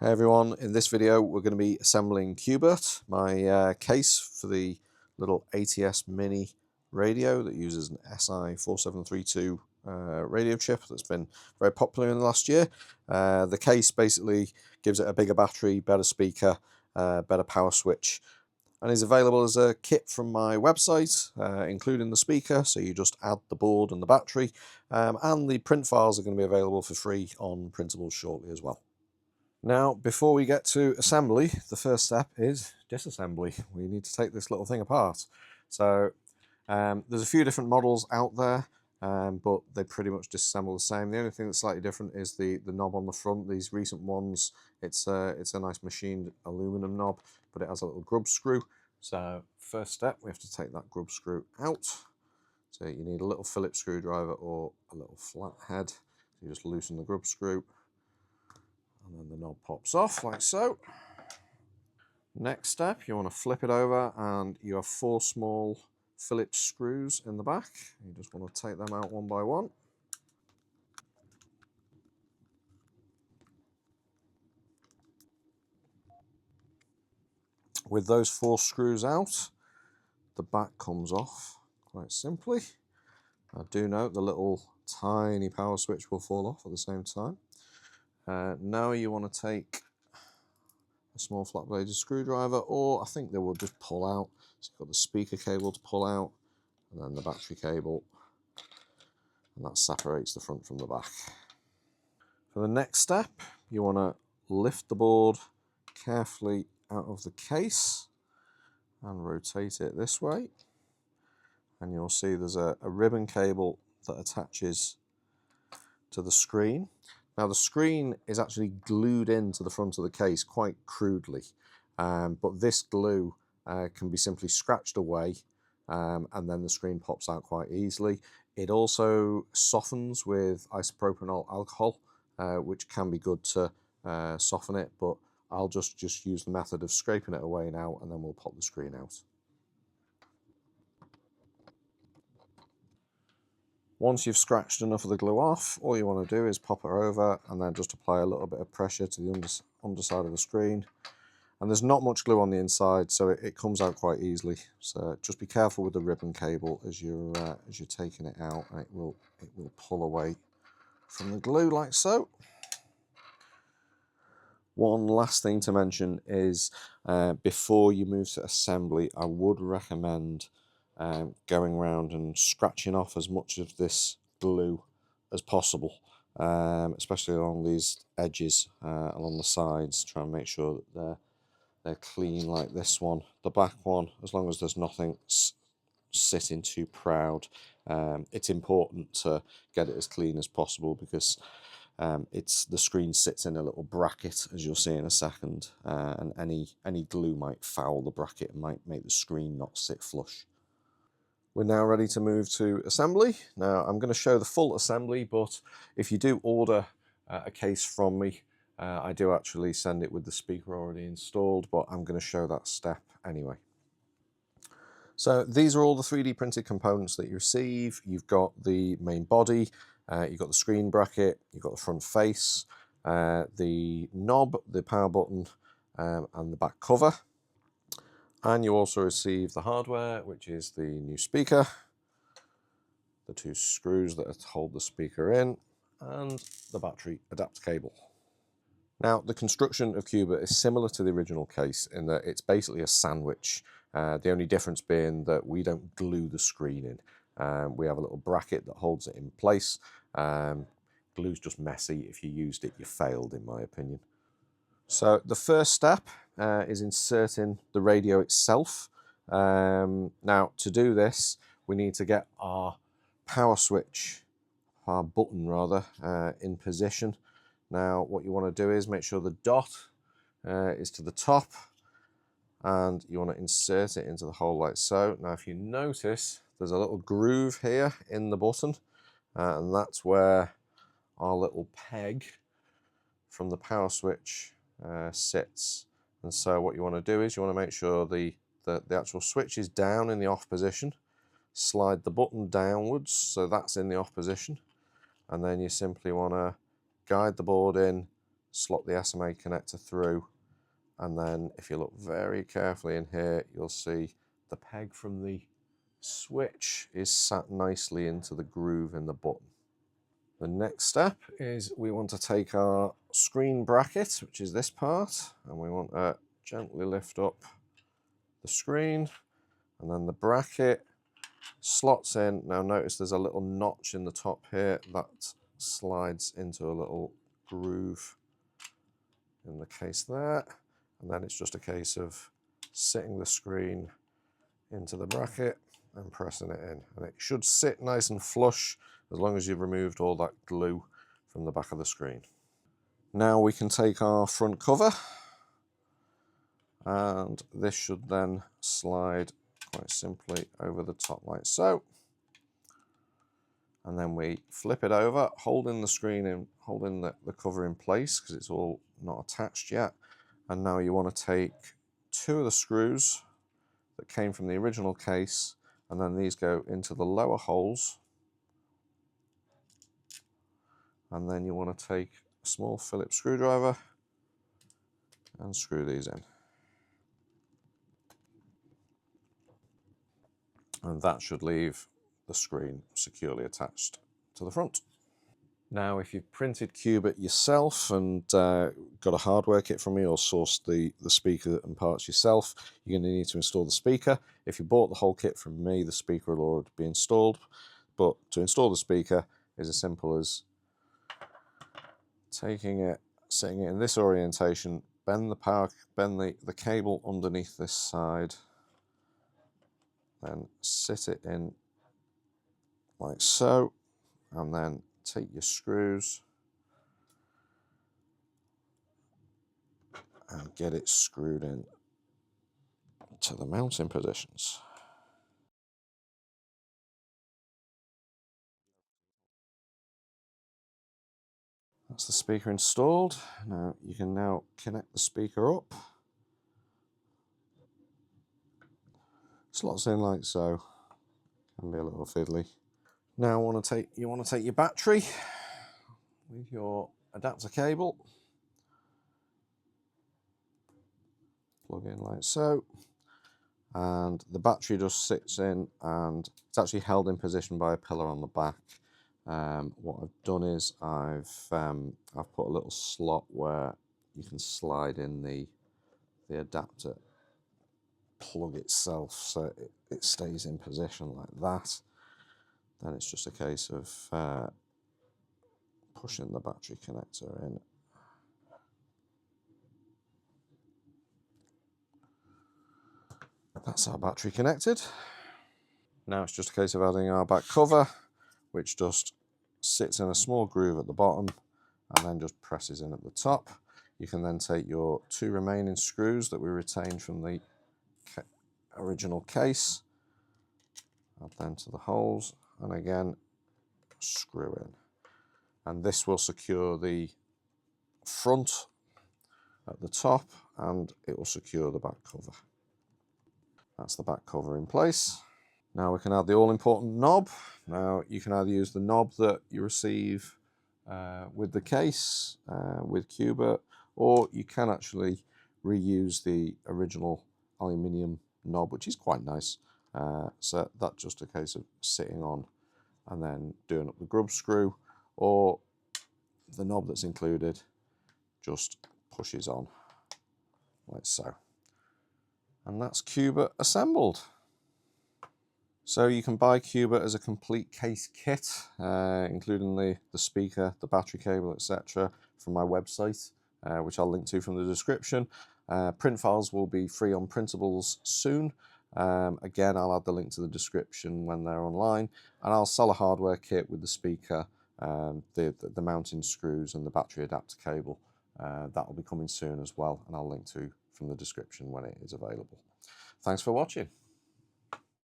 Hey everyone, in this video we're going to be assembling Cubert, my case for the little ATS Mini radio that uses an SI4732 radio chip that's been very popular in the last year. The case basically gives it a bigger battery, better speaker, better power switch, and is available as a kit from my website, including the speaker, so you just add the board and the battery, and the print files are going to be available for free on Printables shortly as well. Now, before we get to assembly, the first step is disassembly. We need to take this little thing apart. So there's a few different models out there, but they pretty much disassemble the same. The only thing that's slightly different is the knob on the front. These recent ones, it's a nice machined aluminum knob, but it has a little grub screw. So first step, we have to take that grub screw out. So you need a little Phillips screwdriver or a little flat head. So you just loosen the grub screw, and then the knob pops off like so. Next step, you want to flip it over, and you have 4 small Phillips screws in the back. You just want to take them out one by one. With those 4 screws out, the back comes off quite simply. I do note the little tiny power switch will fall off at the same time. Now you want to take a small flat bladed screwdriver, or I think they will just pull out. So you've got the speaker cable to pull out, and then the battery cable, and that separates the front from the back. For the next step, you want to lift the board carefully out of the case and rotate it this way, and you'll see there's a ribbon cable that attaches to the screen. Now the screen is actually glued into the front of the case quite crudely, but this glue can be simply scratched away, and then the screen pops out quite easily. It also softens with isopropanol alcohol, which can be good to soften it, but I'll just use the method of scraping it away now, and then we'll pop the screen out. Once you've scratched enough of the glue off, all you want to do is pop it over and then just apply a little bit of pressure to the underside of the screen. And there's not much glue on the inside, so it comes out quite easily. So just be careful with the ribbon cable as you're taking it out, and it will pull away from the glue like so. One last thing to mention is before you move to assembly, I would recommend going around and scratching off as much of this glue as possible, especially along these edges, along the sides. Try and make sure that they're clean like this one. The back one, as long as there's nothing sitting too proud, it's important to get it as clean as possible, because the screen sits in a little bracket, as you'll see in a second, and any glue might foul the bracket and might make the screen not sit flush. We're now ready to move to assembly. Now I'm going to show the full assembly, but if you do order a case from me, I do actually send it with the speaker already installed, but I'm going to show that step anyway. So these are all the 3D printed components that you receive. You've got the main body, you've got the screen bracket, you've got the front face, the knob, the power button, and the back cover. And you also receive the hardware, which is the new speaker, the 2 screws that hold the speaker in, and the battery adapter cable. Now, the construction of Cubert is similar to the original case in that it's basically a sandwich. The only difference being that we don't glue the screen in. We have a little bracket that holds it in place. Glue's just messy. If you used it, you failed, in my opinion. So the first step is inserting the radio itself. Now, to do this, we need to get our power switch, our button rather, in position. Now, what you want to do is make sure the dot is to the top, and you want to insert it into the hole like so. Now, if you notice, there's a little groove here in the button, and that's where our little peg from the power switch sits. And so what you want to do is you want to make sure the actual switch is down in the off position, slide the button downwards so that's in the off position, and then you simply want to guide the board in slot the SMA connector through, and then if you look very carefully in here, you'll see the peg from the switch is sat nicely into the groove in the button. The next step is we want to take our screen bracket, which is this part, and we want to gently lift up the screen, and then the bracket slots in. Now notice there's a little notch in the top here that slides into a little groove in the case there, and then it's just a case of sitting the screen into the bracket and pressing it in, and it should sit nice and flush as long as you've removed all that glue from the back of the screen. Now we can take our front cover, and this should then slide quite simply over the top like so, and then we flip it over, holding the screen in, holding the cover in place because it's all not attached yet. And now you want to take 2 of the screws that came from the original case, and then these go into the lower holes, and then you want to take a small Phillips screwdriver and screw these in, and that should leave the screen securely attached to the front. Now, if you've printed Cubert yourself and got a hardware kit from me or sourced the speaker and parts yourself, you're going to need to install the speaker. If you bought the whole kit from me, the speaker will already be installed. But to install the speaker is as simple as taking it, setting it in this orientation, bend the cable underneath this side, then sit it in like so, and then take your screws and get it screwed in to the mounting positions. That's the speaker installed. Now you can now connect the speaker up. Slots in like so. Can be a little fiddly. Now you want to take your battery with your adapter cable. Plug in like so. And the battery just sits in, and it's actually held in position by a pillar on the back. What I've done is I've put a little slot where you can slide in the adapter plug itself, so it stays in position like that. Then it's just a case of pushing the battery connector in. That's our battery connected. Now it's just a case of adding our back cover, which just sits in a small groove at the bottom and then just presses in at the top. You can then take your 2 remaining screws that we retained from the original case, add them to the holes, and again screw in. And this will secure the front at the top, and it will secure the back cover. That's the back cover in place. Now we can add the all-important knob. Now you can either use the knob that you receive with the case, with Cubert, or you can actually reuse the original aluminium knob, which is quite nice. So that's just a case of sitting on and then doing up the grub screw, or the knob that's included just pushes on like so. And that's Cubert assembled. So you can buy Cubert as a complete case kit, including the speaker, the battery cable, etc. from my website, which I'll link to from the description. Print files will be free on Printables soon. Again, I'll add the link to the description when they're online, and I'll sell a hardware kit with the speaker, the mounting screws and the battery adapter cable. That will be coming soon as well, and I'll link to from the description when it is available. Thanks for watching.